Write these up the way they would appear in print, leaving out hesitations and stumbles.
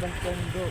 bantuan bro.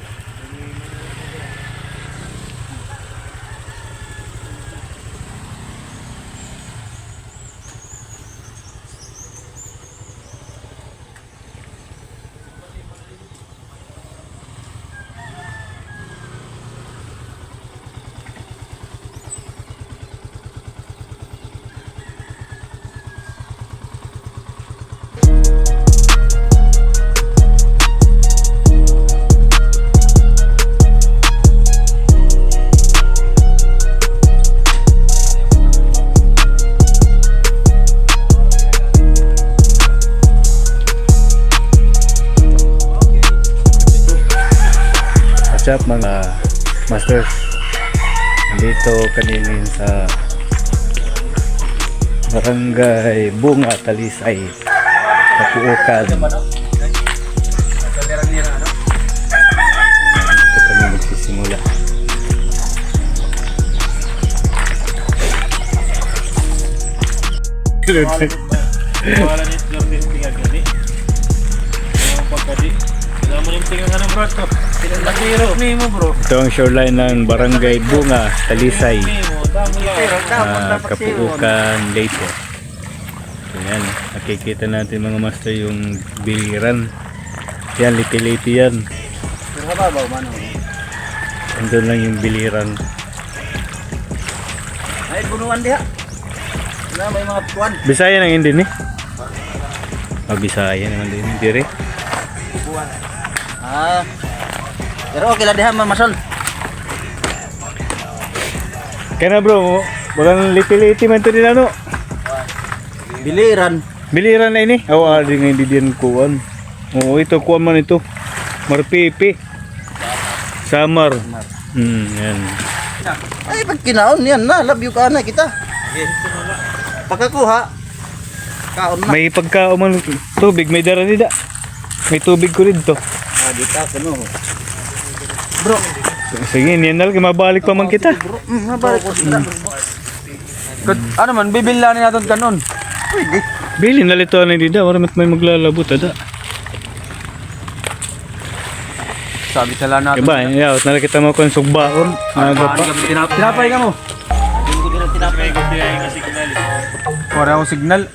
What's up mga masters, nandito kaninin sa Barangay Bunga, Talisay, Kapuukan. Dito kami magsisimula. Ito ang shoreline ng Barangay Bunga, Talisay, Kapuukan, Leyte. Ayan, nakikita natin mga master yung biliran. Yan, liti-liti yan. Andun lang yung biliran. Ay, bunuan diha. May mga tuwan. Bisaya nang hindi ni? Bisaya naman din, hindi rin. Pero okay lang diha mamasol. Kaya na bro, walang liti-liti man ito din ano. Biliran. Biliran na ini. Di nga hindi din kuwan. Oo, ito kuwan man ito. Marpipi. Samar. Yan. Ay, pag kinaon yan na, love you ka na kita. Pagkakuha, kaon na. May pagkauman tubig, may dara nida. May tubig ko rin to. Di ka, kano. Bro. Sige, yan na lang, mabalik pa man kita. Bro, mabalik ko sila. Ano man, bibilanin natin kanon. Pwede. Bili na lito na dida, wala may maglalabot ada. Sabi sala natin. Diba, yaw, na kita mo kung sugbaon. Aga pa. Tinapay ka mo. Hindi ko tinapay. Wala akong signal.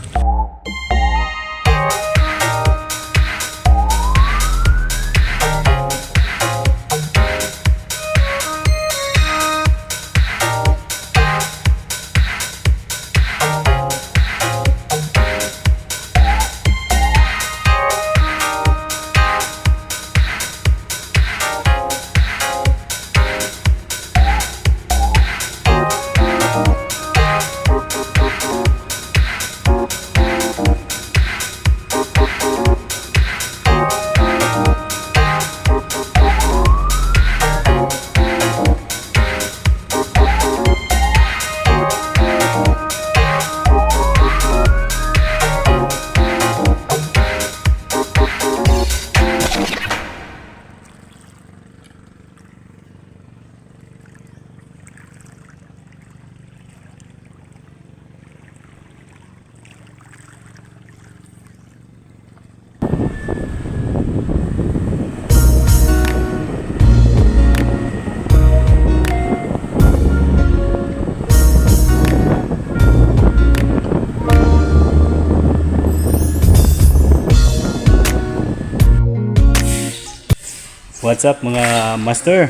What's up mga master?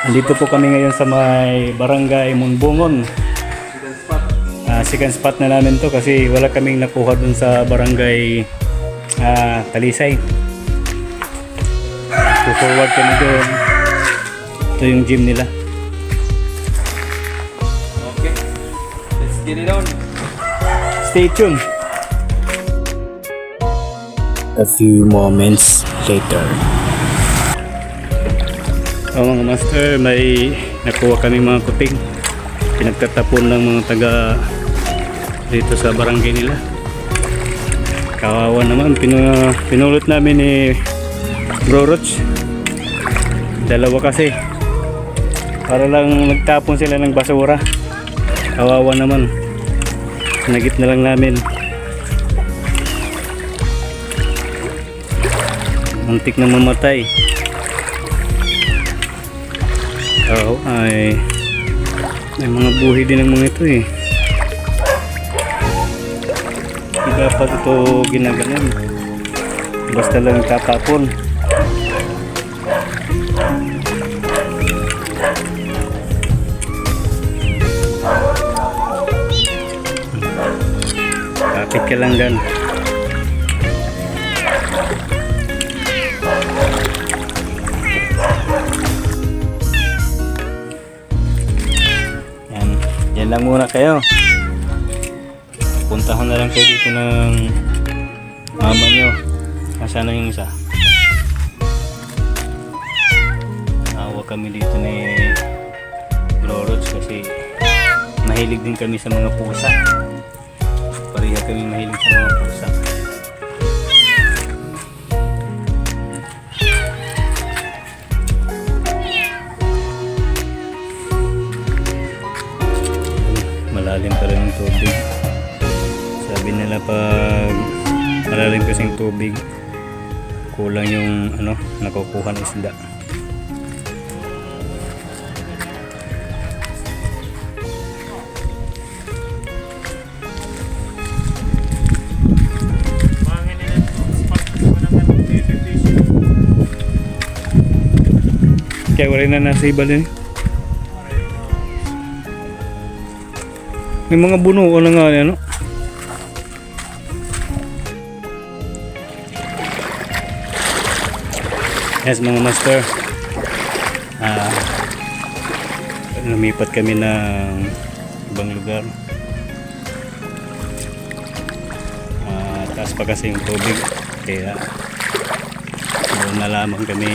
Andito po kami ngayon sa may Barangay Munbungon. Second spot na namin to kasi wala kaming nakuha dun sa Barangay Talisay. Forward kami doon. Ito yung gym nila. Okay. Let's get it on. Stay tuned. A few moments later. Mga master, may nakuha kami mga kuting. Pinagtatapon ng mga taga dito sa barangay nila. Kawawa naman, pinulot namin ni Bro Roach. Dalawa kasi. Para lang nagtapon sila ng basura. Kawawa naman. Nagit na lang namin. Muntik na mamatay. Oo, ay may mga buhay din ng mga ito eh. Hindi dapat ito ginaganon. Basta lang tatapon. Kapit ka lang dyan. Yan lang muna kayo. Puntahan na lang kayo dito ng mama nyo. Nasaan na yung isa? Awa kami dito ni Lorods kasi mahilig din kami sa mga pusa. Pareha kami mahilig sa mga pusa. Malalim pa rin ang tubig. Sabi nila pag malalim kasing tubig, kulang yung nakukuha ng isda. Kaya wala na nasa iba din. May mga bunuo na nga ano. Yes mga master, lumipat kami ng ibang lugar. Taas pa kasi yung tubig, kaya doon na lamang kami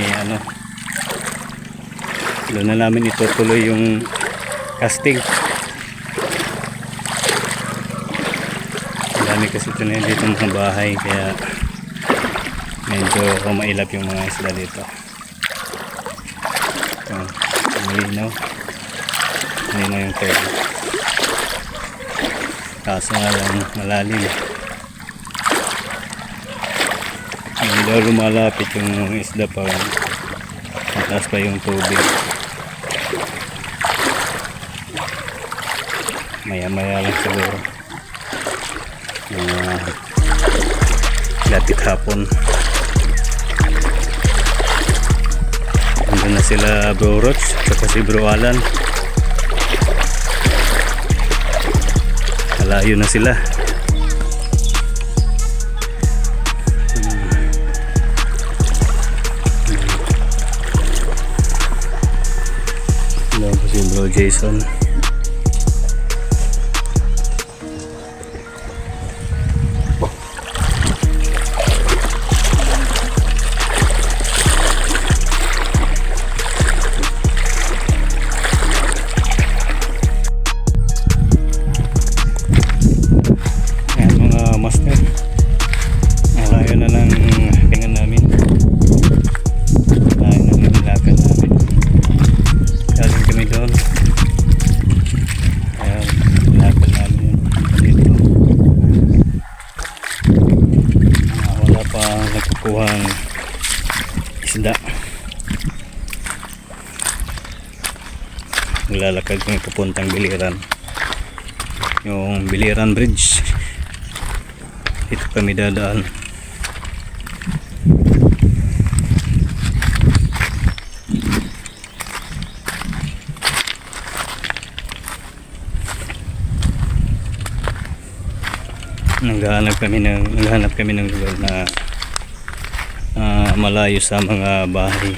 doon na namin itutuloy yung casting. Marami kasi ito na dito mga bahay, kaya medyo mailap yung mga isla dito. Malinaw yung tubig, kaso nga lang malalim. Hindi daw lumalapit yung isda pa, mataas pa yung tubig. Maya maya lang siguro, lapit hapon. Andun na sila Bro Roch at si Bro Alan. Malayo na sila. Hello po si Bro Jason. Master, malayo na lang hingan namin, malayo na lang lakad namin. Galing kami doon, kaya lakad namin dito. Wala pa nakukuhang isda. Maglalakad kami papuntang Biliran, yung Biliran Bridge. Ito kami dadaan. Naghahanap kami ng lugar na malayo sa mga bahay.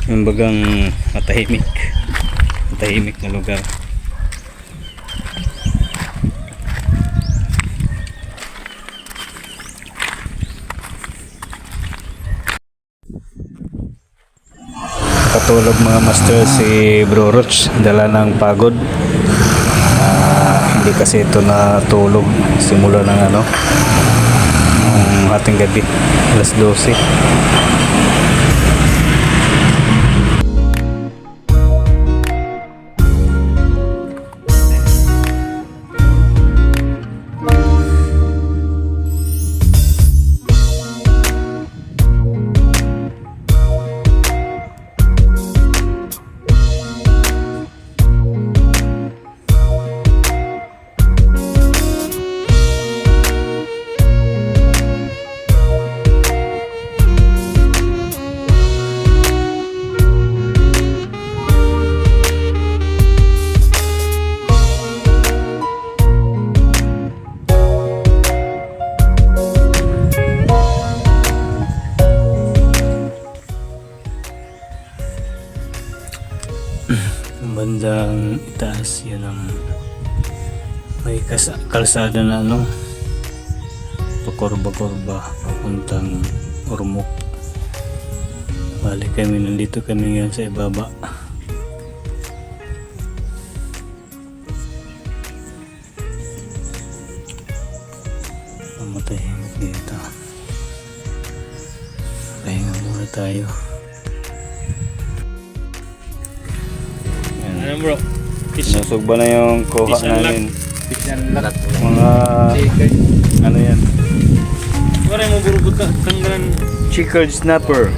Yung bagang matahimik na lugar. Katulog mga master si Bro Roch, dala ng pagod. Hindi kasi ito natulog simula ng ating gabi, alas 12. bandang itaas yan ang may kalsada na ano, pakurba-kurba papuntang Ormoc. Balik kami, nandito kami ngayon sa ibaba. Matahimik dito. Pahinga muna tayo. Ano bro? Sinusog ba na yung kuha Fish and namin? Fish and lahat. Mga ano yan? Wala mo burubot ka. Tanggalan. Chickled snapper.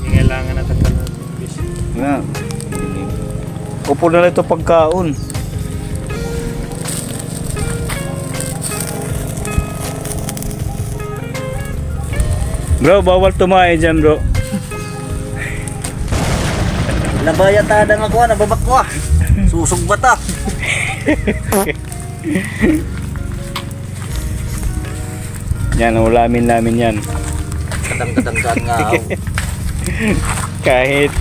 Kailangan na tanggalan ng fish. Nga. Upo na lang ito pagkaon. Bro, bawal tumae dyan bro. Nabayata na ako, nababak ko ah. Susog bata. Yan, ulamin namin yan. Kadang-kadang nga ako. Kahit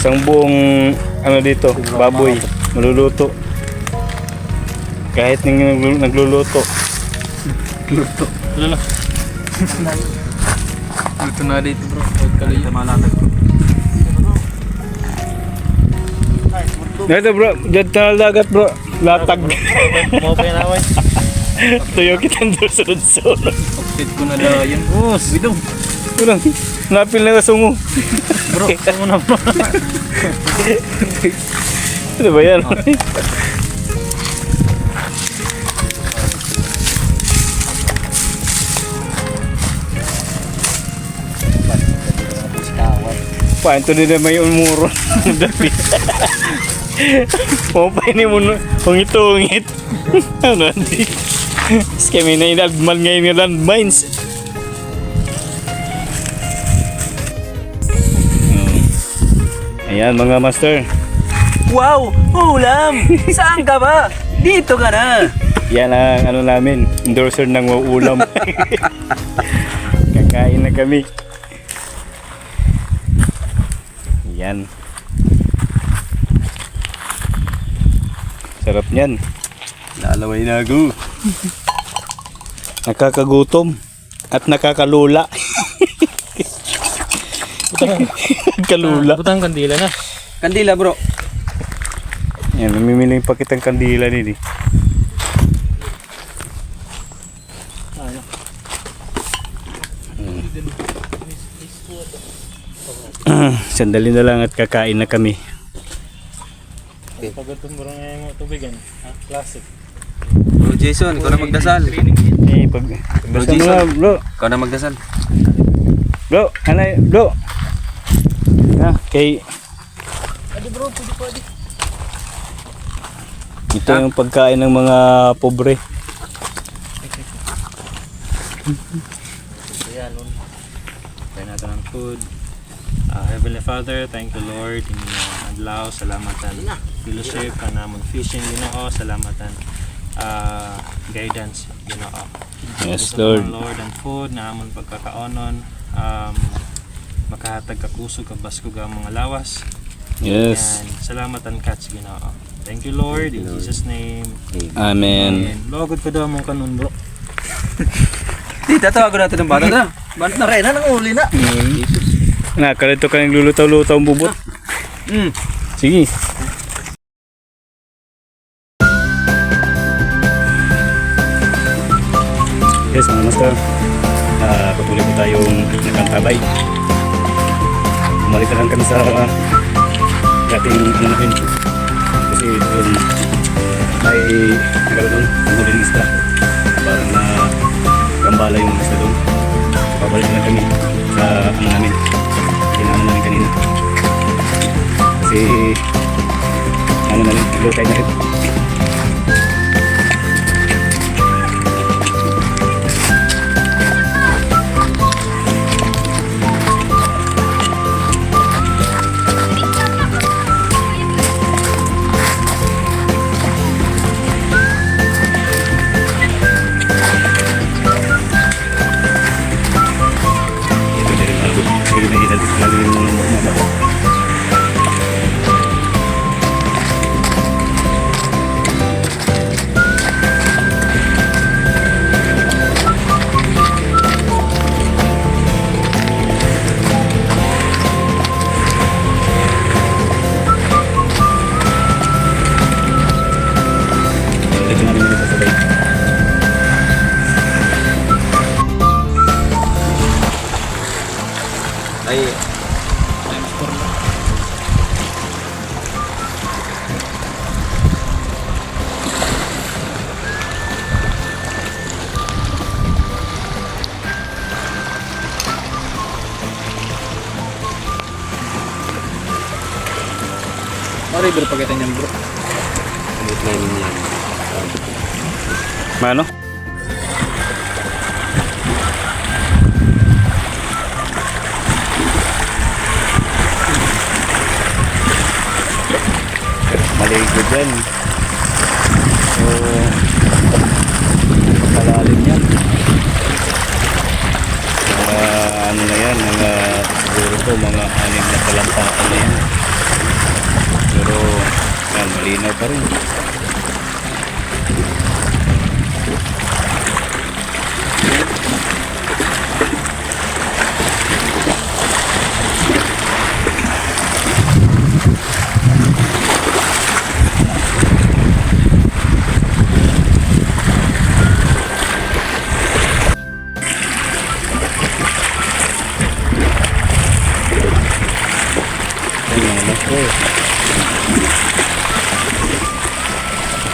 isang buong ano dito, baboy, maluluto. Kahit nagluluto. Luto. Lala. Luto na dito bro. Huwag kali malatag bro. Dito bro, dyan na dagat bro. Latag. Mo pa yan away. Tuyo kitang doon sunod-sunod. Update ko na daw yan. Bidong. Ulang, napil na kasungo. Bro, saan mo na bro? Ano ba yan? Paano din na may umuro. Pumapainin mo na hungit-hungit. Ano hindi? Kami na inagmal ngayon ng landmines. Ayan mga master. Wow! Ulam! Saan ka ba? Dito ka na! Yan ang ano namin, endorser ng ulam. Kakain na kami. Yan. Sarap niyan. Lalaway na ako. Nakakagutom at nakakalula. Kalula. Butang kandila na. Kandila bro. Yan, namimili pa kitang kandila nini. Sandali na lang at kakain na kami. Pagkatong bro ngayon mo tubigan. Classic. Bro Jason, ikaw na magdasal. Basta mo nga bro. Ikaw na magdasal. Bro, anay, bro. Kay... Ito yung pagkain ng mga pobre. Ayan, nun. Kaya natin ang food. Heavenly Father, thank you Lord. Inyong adlaw, salamatan. Fellowship, kanamon fishing, Ginoo, salamatan. Guidance, Ginoo. Yes, Gusto Lord. ng Lord and food, naamon pagkakaonon. Makahatag ka kusog, kabas ko ang mga lawas. Yes. And salamatan kats, Ginoo. Thank you Lord, in Jesus name. Amen. And logod ko daw mong kanon bro. Di, tatawagan natin ng bata na. Bata na rin, nang uli na. Kalito ka ng lulutaw-lutaw ang bubot. Sige. Yes, mga master. Patuloy po tayong nakantabay. Bumalik na lang kami sa dating namin. Kasi doon may nagano doon, ang huling isda. Parang na gambala yung isda doon. Pabalik na kami sa ano namin. Kinano namin kanina. Kasi ano na rin, low tide na rin. River pa kita niyan bro. Ano? Maligo dyan. So, pagkalalim yan. Mga ano na yan, mga siguro po mga 6 na talampakan na yan. Pero, yan, malinaw pa rin.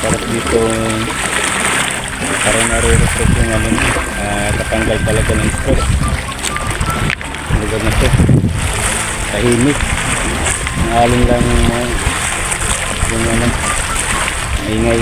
Parang dito parang nare-refresh yung ano katanggal talaga ng stress ang lugar na to tahimik ang alin lang yung ano maingay.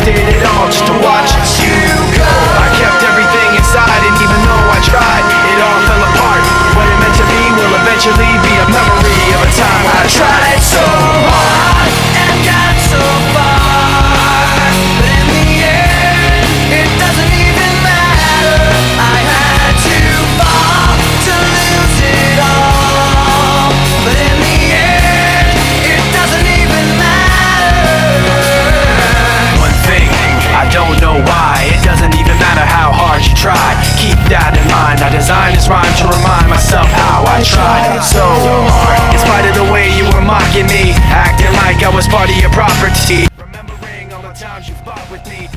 It all just to watch you go. I kept everything inside, and even though I tried, it all fell apart. What it meant to be will eventually be a memory of a time I tried so hard and got so far, but in the end, it doesn't even matter. I had to fall to lose it all, but in the end, it doesn't even matter. I don't know why, it doesn't even matter how hard you try. Keep that in mind, I designed this rhyme to remind myself how I tried so hard. In spite of the way you were mocking me, acting like I was part of your property. Remembering all the times you fought with me,